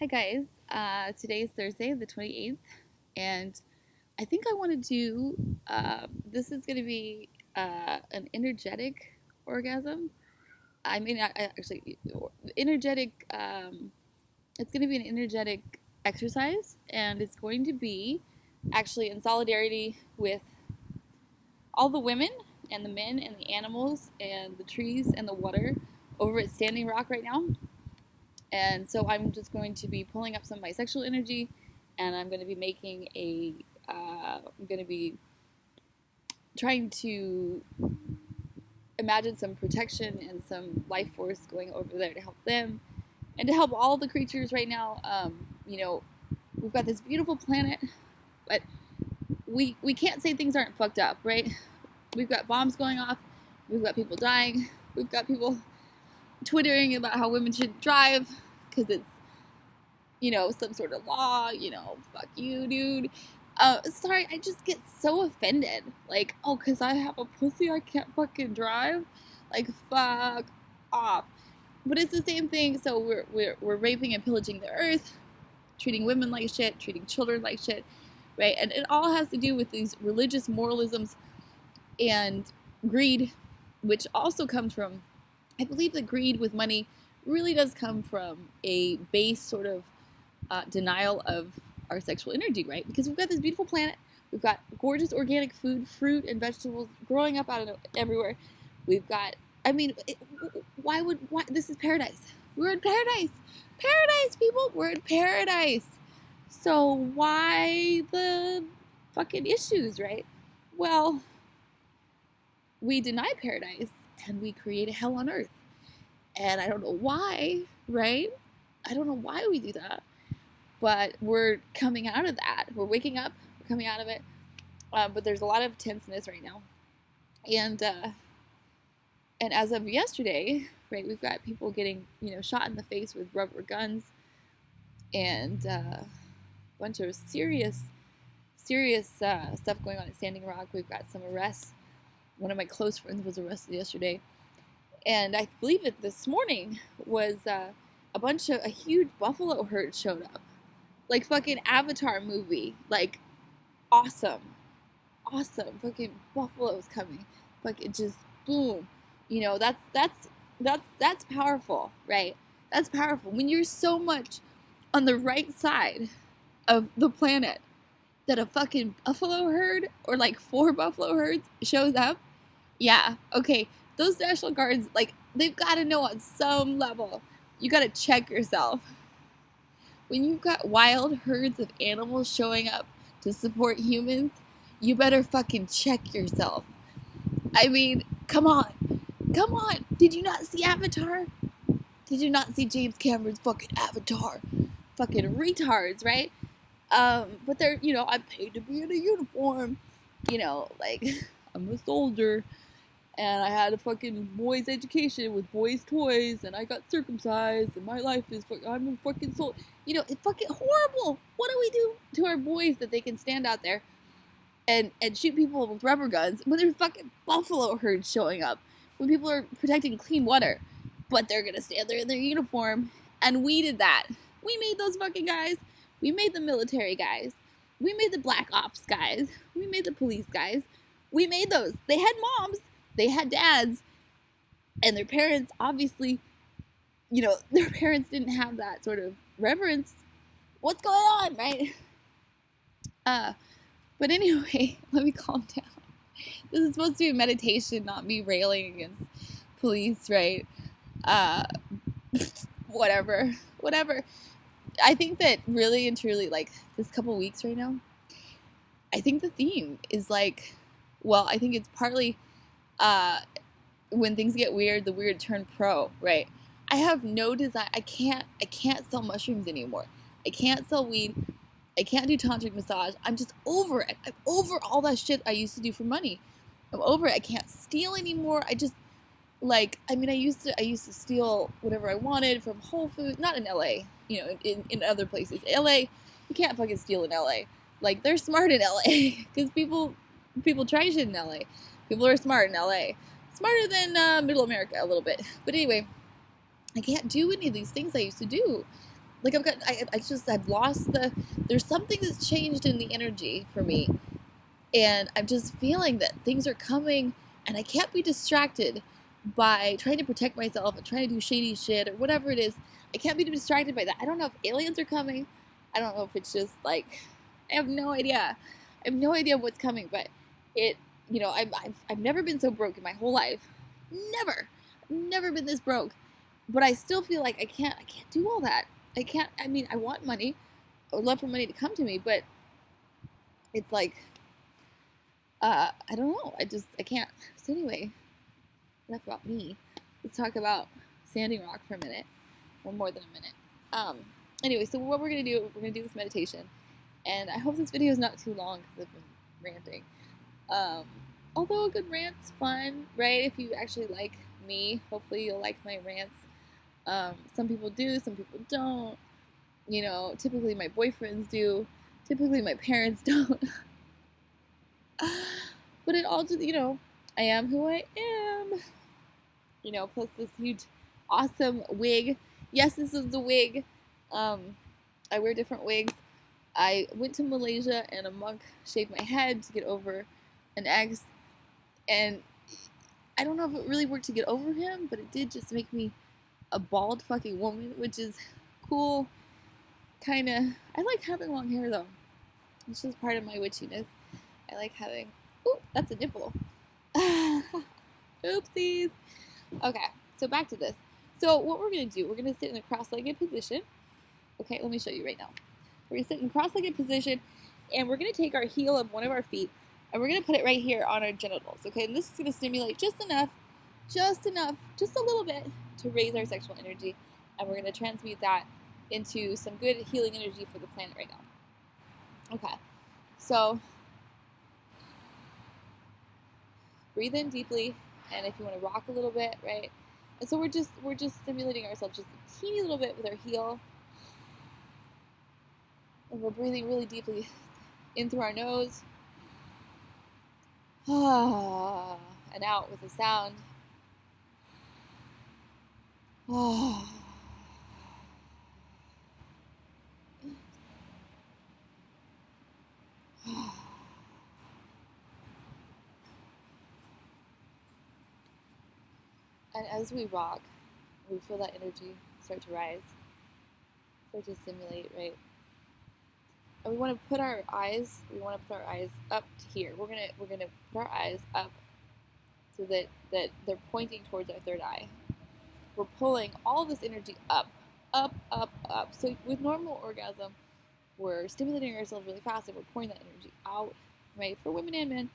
Hi guys, today is Thursday the 28th, and I think I want to do, this is going to be an energetic orgasm. Actually, energetic, it's going to be an energetic exercise, and it's going to be actually in solidarity with all the women and the men and the animals and the trees and the water over at Standing Rock right now. And so I'm just going to be pulling up some of my sexual energy, and I'm going to be making I'm going to be trying to imagine some protection and some life force going over there to help them and to help all the creatures right now. We've got this beautiful planet, but we can't say things aren't fucked up, right? We've got bombs going off. We've got people dying. We've got people twittering about how women should drive because it's, some sort of law, fuck you, dude. Sorry, I just get so offended. Like, oh, because I have a pussy, I can't fucking drive? Like, fuck off. But it's the same thing, so we're raping and pillaging the earth, treating women like shit, treating children like shit, right? And it all has to do with these religious moralisms and greed, which also comes from, I believe that greed with money really does come from a base sort of denial of our sexual energy, right? Because we've got this beautiful planet, we've got gorgeous organic food, fruit and vegetables growing up out of everywhere. We've got, why, this is paradise. We're in paradise. Paradise, people, we're in paradise. So why the fucking issues, right? Well, we deny paradise and we create a hell on earth. And I don't know why, right? I don't know why we do that. But we're coming out of that. We're waking up. We're coming out of it. But there's a lot of tenseness right now. And as of yesterday, right, we've got people getting, shot in the face with rubber guns. And a bunch of serious stuff going on at Standing Rock. We've got some arrests. One of my close friends was arrested yesterday. And I believe that this morning was a huge buffalo herd showed up. Like fucking Avatar movie. Like, awesome. Fucking buffaloes coming. Fucking just boom. That's powerful, right? That's powerful. When you're so much on the right side of the planet that a fucking buffalo herd or like 4 buffalo herds shows up, yeah, okay. Those National Guards, like, they've got to know on some level. You got to check yourself. When you've got wild herds of animals showing up to support humans, you better fucking check yourself. I mean, come on. Did you not see Avatar? Did you not see James Cameron's fucking Avatar? Fucking retards, right? But they're, I'm paid to be in a uniform. Like, I'm a soldier. And I had a fucking boys' education with boys' toys, and I got circumcised, and my life is I'm a fucking soul. It's fucking horrible. What do we do to our boys that they can stand out there and shoot people with rubber guns when there's fucking buffalo herds showing up, when people are protecting clean water, but they're gonna stand there in their uniform? And we did that. We made those fucking guys. We made the military guys. We made the black ops guys. We made the police guys. We made those. They had moms. They had dads, and their parents, obviously, their parents didn't have that sort of reverence. What's going on, right? But anyway, let me calm down. This is supposed to be a meditation, not me railing against police, right? Whatever. I think that really and truly, like, this couple weeks right now, I think the theme is like, well, I think it's partly when things get weird, the weird turn pro, right? I have no desire. I can't sell mushrooms anymore. I can't sell weed. I can't do tantric massage. I'm just over it. I'm over all that shit I used to do for money. I'm over it. I can't steal anymore. I just, like, I used to steal whatever I wanted from Whole Foods, not in LA, in other places. LA, you can't fucking steal in LA. Like, they're smart in LA because people try shit in LA. People are smart in LA. Smarter than middle America a little bit. But anyway, I can't do any of these things I used to do. Like I've lost there's something that's changed in the energy for me. And I'm just feeling that things are coming and I can't be distracted by trying to protect myself and trying to do shady shit or whatever it is. I can't be distracted by that. I don't know if aliens are coming. I don't know if it's just like, I have no idea. I have no idea what's coming, but it, I've never been so broke in my whole life. Never. I've never been this broke. But I still feel like I can't do all that. I mean, I want money. I would love for money to come to me, but it's like, I don't know. I can't. So anyway, enough about me. Let's talk about Standing Rock for a minute, or more than a minute. Anyway, so what we're gonna do this meditation, and I hope this video is not too long because I've been ranting. Although a good rant's fun, right? If you actually like me, hopefully you'll like my rants. Some people do, some people don't. Typically my boyfriends do. Typically my parents don't. But it all just, I am who I am. Plus this huge, awesome wig. Yes, this is a wig. I wear different wigs. I went to Malaysia and a monk shaved my head to get over an ex. And I don't know if it really worked to get over him, but it did just make me a bald fucking woman, which is cool. Kinda. I like having long hair though. It's just part of my witchiness. I like having... Ooh, that's a nipple. Oopsies. Okay, so back to this. So what we're going to do, we're going to sit in a cross-legged position. Okay, let me show you right now. We're going to sit in a cross-legged position, and we're going to take our heel of one of our feet, and we're going to put it right here on our genitals, okay? And this is going to stimulate just enough, just a little bit to raise our sexual energy, and we're going to transmute that into some good healing energy for the planet right now. Okay, so... breathe in deeply, and if you want to rock a little bit, right? And so we're just stimulating ourselves just a teeny little bit with our heel, and we're breathing really deeply in through our nose, and out with a sound. And as we rock, we feel that energy start to rise, start to stimulate, right? And we want to put our eyes up to here. We're gonna put our eyes up so that they're pointing towards our third eye. We're pulling all this energy up. So with normal orgasm, we're stimulating ourselves really fast and we're pouring that energy out, right? For women and men.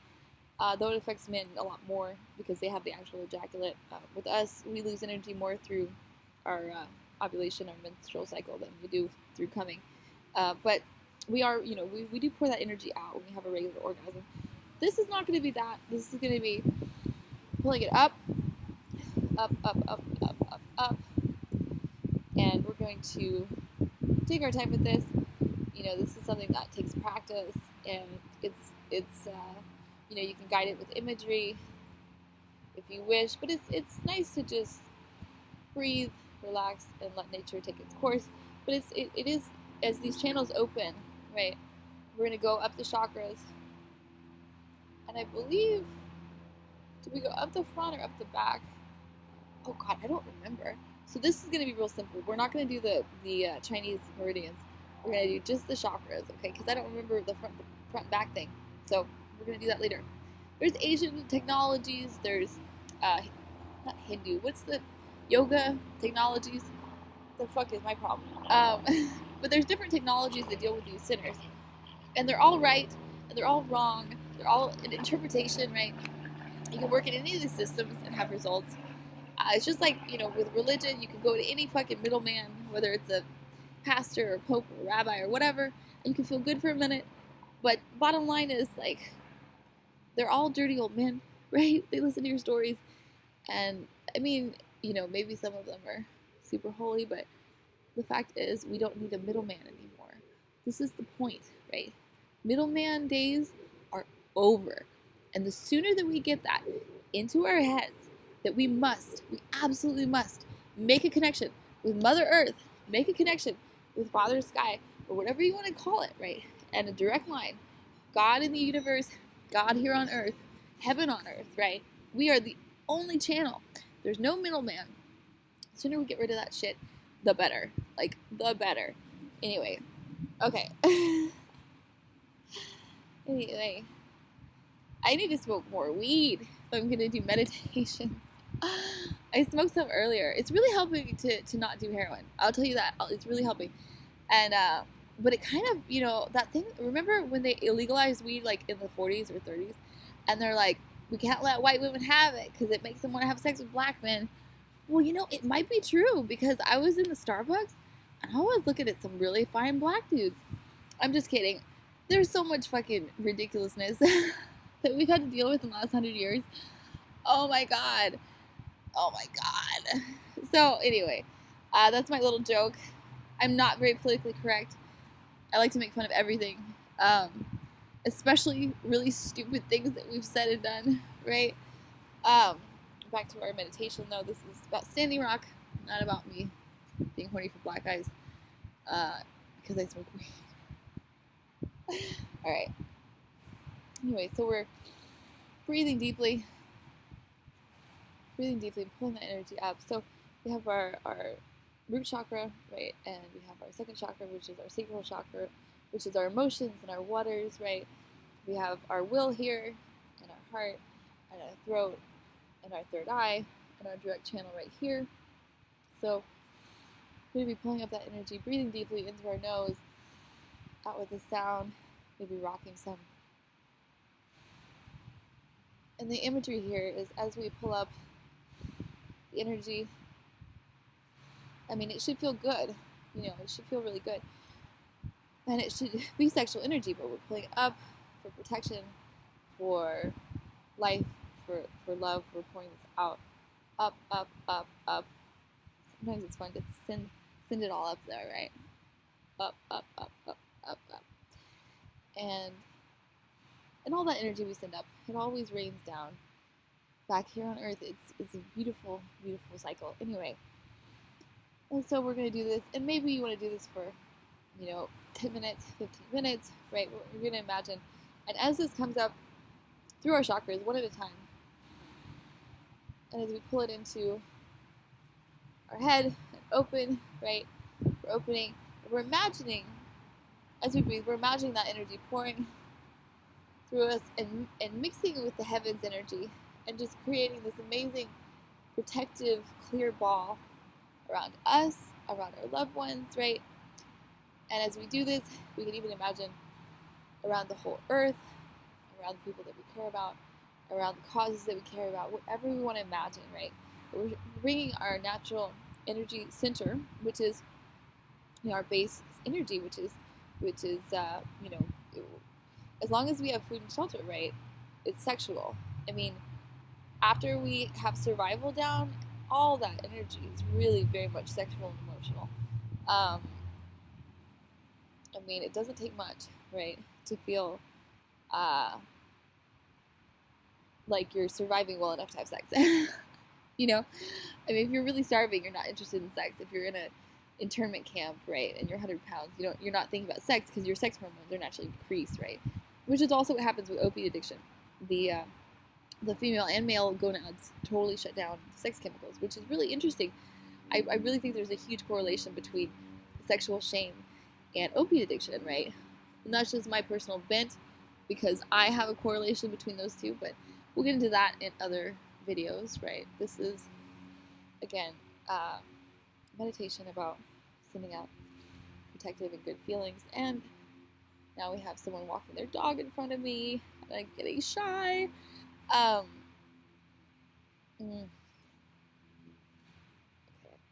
Though it affects men a lot more because they have the actual ejaculate. With us, we lose energy more through our ovulation, our menstrual cycle than we do through coming. But we are, we do pour that energy out when we have a regular orgasm. This is not going to be that. This is going to be pulling it up. And we're going to take our time with this. This is something that takes practice, and it's you can guide it with imagery if you wish, but it's nice to just breathe, relax, and let nature take its course. But it is as these channels open, right? We're gonna go up the chakras, and I believe, did we go up the front or up the back? Oh God, I don't remember. So this is gonna be real simple. We're not gonna do the Chinese meridians. We're gonna do just the chakras, okay? Because I don't remember the front and back thing. So we're going to do that later. There's Asian technologies. There's, not Hindu. What's the yoga technologies? The fuck is my problem? But there's different technologies that deal with these sinners. And they're all right, and they're all wrong. They're all an interpretation, right? You can work in any of these systems and have results. It's just like, with religion, you can go to any fucking middleman, whether it's a pastor or pope or rabbi or whatever, and you can feel good for a minute. But bottom line is, like, they're all dirty old men, right? They listen to your stories. And, I mean, maybe some of them are super holy, but the fact is we don't need a middleman anymore. This is the point, right? Middleman days are over. And the sooner that we get that into our heads, that we absolutely must make a connection with Mother Earth, make a connection with Father Sky, or whatever you want to call it, right? And a direct line. God in the universe, God here on earth, heaven on earth, right? We are the only channel. There's no middleman. The sooner we get rid of that shit, the better. Like, the better. Anyway, okay. Anyway, I need to smoke more weed if I'm gonna do meditation. I smoked some earlier. It's really helping to not do heroin. I'll tell you that. It's really helping. And but it kind of, you know, that thing. Remember when they illegalized weed like in the 40s or 30s, and they're like, we can't let white women have it because it makes them want to have sex with black men. Well, you know, it might be true because I was in the Starbucks and I was looking at some really fine black dudes. I'm just kidding. There's so much fucking ridiculousness that we've had to deal with in the last 100 years. Oh my god. Oh my god. So anyway, that's my little joke. I'm not very politically correct. I like to make fun of everything, especially really stupid things that we've said and done, right? Back to our meditation though. This is about Standing Rock, not about me being horny for black guys, because I smoke weed. All right. Anyway, so we're breathing deeply, pulling that energy up. So we have our root chakra, right? And we have our second chakra, which is our sacral chakra, which is our emotions and our waters, right? We have our will here, and our heart, and our throat, and our third eye, and our direct channel right here. So we're going to be pulling up that energy, breathing deeply into our nose, out with a sound, maybe rocking some. And the imagery here is as we pull up the energy, I mean, it should feel good. You know, it should feel really good. And it should be sexual energy, but we're pulling it up for protection, for life, for love. We're pouring this out. Up, up, up, up. Sometimes it's fun to send it all up there, right? Up, up, up, up, up, up. And all that energy we send up, it always rains down. Back here on Earth, it's a beautiful, beautiful cycle. Anyway, and so we're going to do this, and maybe you want to do this for, 10 minutes, 15 minutes, right? We're going to imagine. And as this comes up through our chakras, one at a time, and as we pull it into our head and open, right? We're opening, we're imagining, as we breathe, we're imagining that energy pouring through us and mixing it with the heavens energy and just creating this amazing protective clear ball around us, around our loved ones, right? And as we do this, we can even imagine around the whole earth, around the people that we care about, around the causes that we care about, whatever we want to imagine, right? We're bringing our natural energy center, which is our base energy, which is as long as we have food and shelter, right? It's sexual. I mean, after we have survival down, all that energy is really very much sexual and emotional. I mean, it doesn't take much, right, to feel like you're surviving well enough to have sex. I mean, if you're really starving, you're not interested in sex. If you're in an internment camp, right, and you're 100 pounds, you're not thinking about sex because your sex hormones are naturally decreased, right? Which is also what happens with opiate addiction. The female and male gonads totally shut down sex chemicals, which is really interesting. I really think there's a huge correlation between sexual shame and opiate addiction, right? And that's just my personal bent because I have a correlation between those two, but we'll get into that in other videos, right? This is, again, meditation about sending out protective and good feelings, and now we have someone walking their dog in front of me, and I'm getting shy. Okay,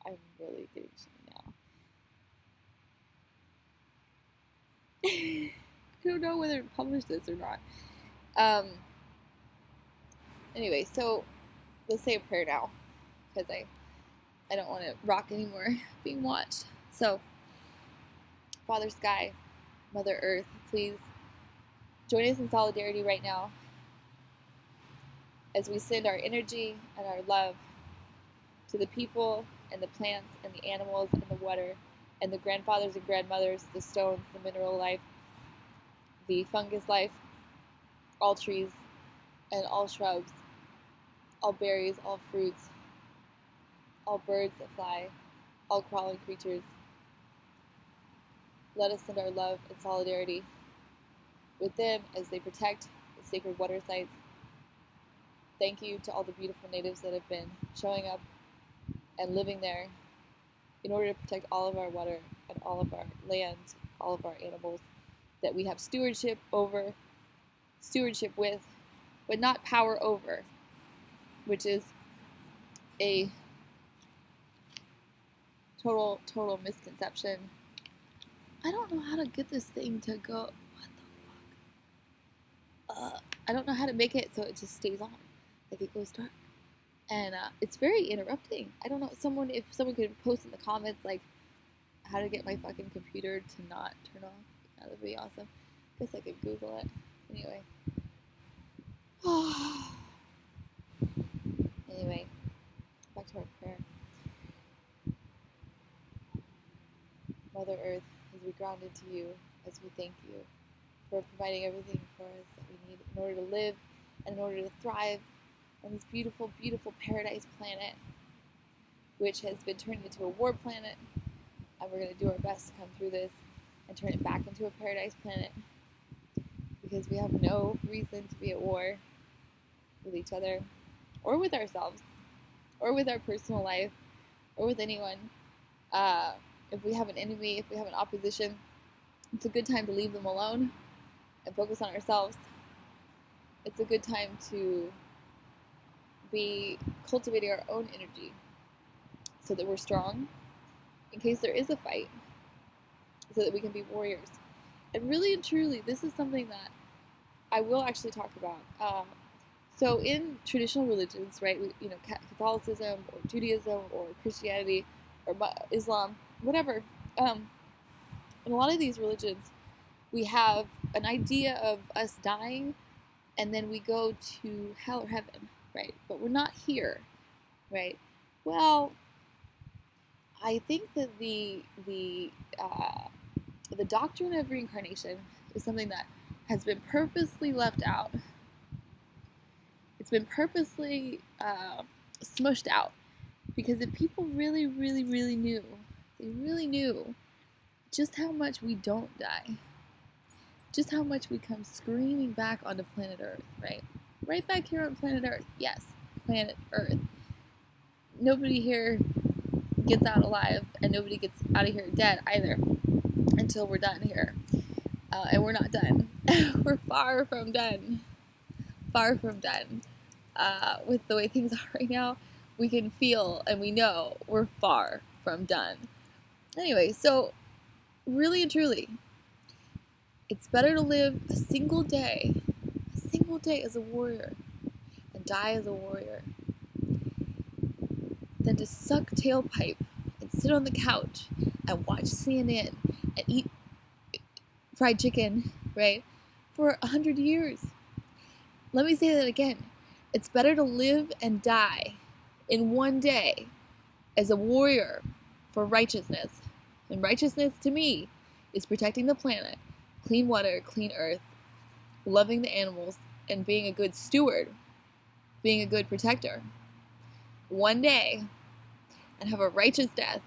I'm really getting shy now. I don't know whether to publish this or not. Anyway, so let's say a prayer now, because I don't want to rock anymore being watched. So, Father Sky, Mother Earth, please join us in solidarity right now as we send our energy and our love to the people and the plants and the animals and the water and the grandfathers and grandmothers, the stones, the mineral life, the fungus life, all trees and all shrubs, all berries, all fruits, all birds that fly, all crawling creatures. Let us send our love and solidarity with them as they protect the sacred water sites. Thank you to all the beautiful natives that have been showing up and living there in order to protect all of our water and all of our land, all of our animals that we have stewardship over, stewardship with, but not power over, which is a total misconception. I don't know how to get this thing to go. What the fuck? I don't know how to make it so it just stays on, like it goes dark, and it's very interrupting. I don't know. If someone could post in the comments like how to get my fucking computer to not turn off. That would be awesome. Guess I could Google it. Anyway. Anyway, back to our prayer. Mother Earth, as we ground into you, as we thank you for providing everything for us that we need in order to live and in order to thrive on this beautiful, beautiful paradise planet, which has been turned into a war planet, and we're going to do our best to come through this and turn it back into a paradise planet, because we have no reason to be at war with each other, or with ourselves, or with our personal life, or with anyone. If we have an enemy, if we have an opposition, it's a good time to leave them alone and focus on ourselves. It's a good time to be cultivating our own energy so that we're strong in case there is a fight, so that we can be warriors. And really and truly, this is something that I will actually talk about. So in traditional religions, right, Catholicism or Judaism or Christianity or Islam, whatever, in a lot of these religions, we have an idea of us dying and then we go to hell or heaven, right? But we're not here, right? Well, I think that the doctrine of reincarnation is something that has been purposely left out. It's been purposely smushed out, because if people really, really, really knew, they really knew just how much we don't die, just how much we come screaming back onto planet Earth, right? Right back here on planet Earth. Yes, planet Earth. Nobody here gets out alive, and nobody gets out of here dead either until we're done here. And we're not done. We're far from done. Far from done. With the way things are right now, we can feel and we know we're far from done. Anyway, so really and truly, it's better to live a single day as a warrior and die as a warrior than to suck tailpipe and sit on the couch and watch CNN and eat fried chicken, right, for 100 years. Let me say that again. It's better to live and die in one day as a warrior for righteousness. And righteousness, to me, is protecting the planet, clean water, clean earth, loving the animals, and being a good steward, being a good protector. One day, and have a righteous death,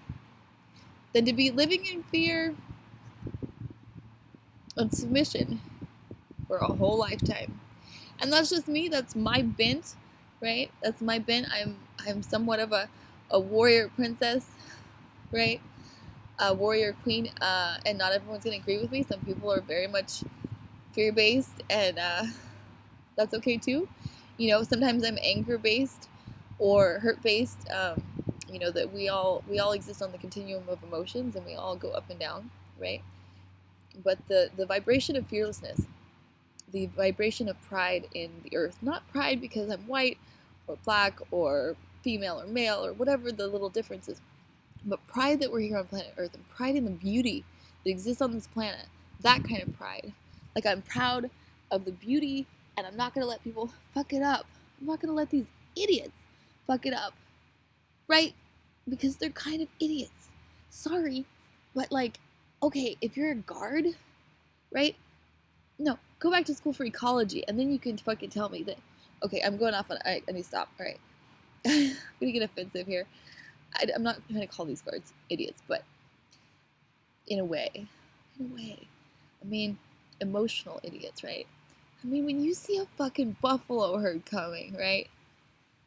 than to be living in fear and submission for a whole lifetime. And that's just me. That's my bent, right? That's my bent. I'm somewhat of a warrior princess, right? A warrior queen, and not everyone's going to agree with me. Some people are very much fear-based, and that's okay too. You know, sometimes I'm anger-based or hurt-based. You know, that we all exist on the continuum of emotions, and we all go up and down, right? But the vibration of fearlessness, the vibration of pride in the earth, not pride because I'm white or black or female or male or whatever the little difference is, but pride that we're here on planet Earth, and pride in the beauty that exists on this planet. That kind of pride. Like, I'm proud of the beauty, and I'm not going to let people fuck it up. I'm not going to let these idiots fuck it up. Right? Because they're kind of idiots. Sorry, But like, okay, if you're a guard, right? No, go back to school for ecology, and then you can fucking tell me that. Okay, I'm going off on. All right, let me stop. All right, I'm gonna get offensive here. I'm not trying to call these guards idiots, but in a way, I mean, emotional idiots, right? I mean, when you see a fucking buffalo herd coming, right?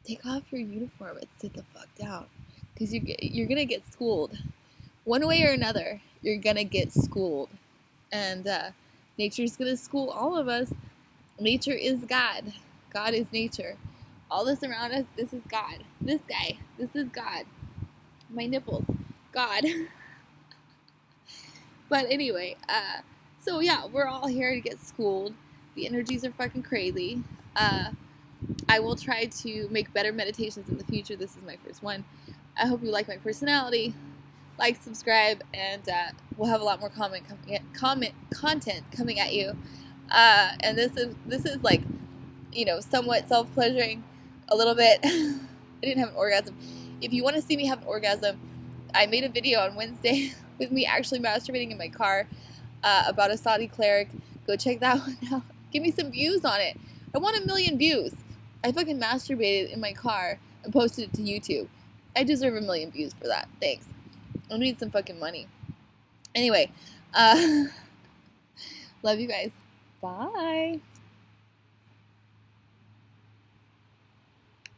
Take off your uniform and sit the fuck down, because you're gonna get schooled, one way or another. You're gonna get schooled, and nature's gonna school all of us. Nature is God. God is nature. All this around us, this is God. This guy, this is God. My nipples, God. But anyway, so yeah, we're all here to get schooled. The energies are fucking crazy. I will try to make better meditations in the future. This is my first one. I hope you like my personality. Like, subscribe, and we'll have a lot more content coming at you. And this is like, somewhat self-pleasuring, a little bit. I didn't have an orgasm. If you want to see me have an orgasm, I made a video on Wednesday with me actually masturbating in my car about a Saudi cleric. Go check that one out. Give me some views on it. I want 1 million views. I fucking masturbated in my car and posted it to YouTube. I deserve 1 million views for that. Thanks. I need some fucking money. Anyway, love you guys. Bye.